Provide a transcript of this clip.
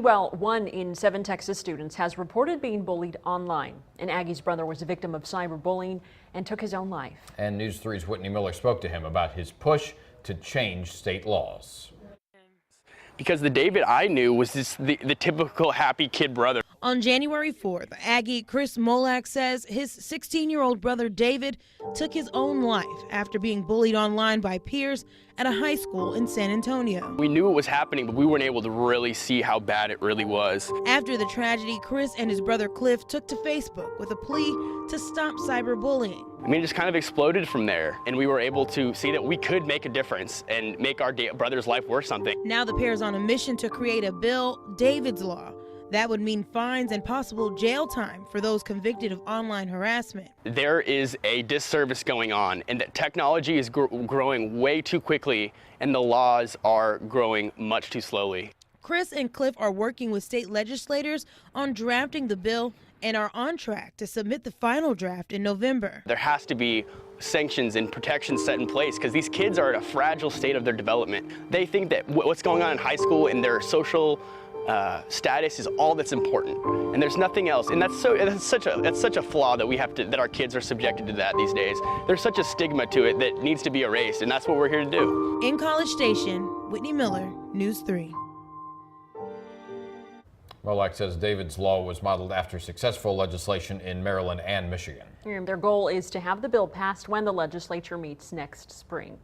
Well, 1 in 7 Texas students has reported being bullied online. And Aggie's brother was a victim of cyberbullying and took his own life. And News 3's Whitney Miller spoke to him about his push to change state laws. Because the David I knew was the typical happy kid brother. On January 4th, Aggie Chris Molak says his 16-year-old brother David took his own life after being bullied online by peers at a high school in San Antonio. We knew it was happening, but we weren't able to really see how bad it really was. After the tragedy, Chris and his brother Cliff took to Facebook with a plea to stop cyberbullying. I mean, it just kind of exploded from there, and we were able to see that we could make a difference and make our brother's life worth something. Now the pair's on a mission to create a bill, David's Law. That would mean fines and possible jail time for those convicted of online harassment. There is a disservice going on, and that technology is growing way too quickly, and the laws are growing much too slowly. Chris and Cliff are working with state legislators on drafting the bill and are on track to submit the final draft in November. There has to be sanctions and protections set in place because these kids are at a fragile state of their development. They think that what's going on in high school and their social status is all that's important, and there's nothing else. And that's such a flaw that our kids are subjected to that these days. There's such a stigma to it that needs to be erased, and that's what we're here to do. In College Station, Whitney Miller, News 3. Molak says David's Law was modeled after successful legislation in Maryland and Michigan. And their goal is to have the bill passed when the legislature meets next spring.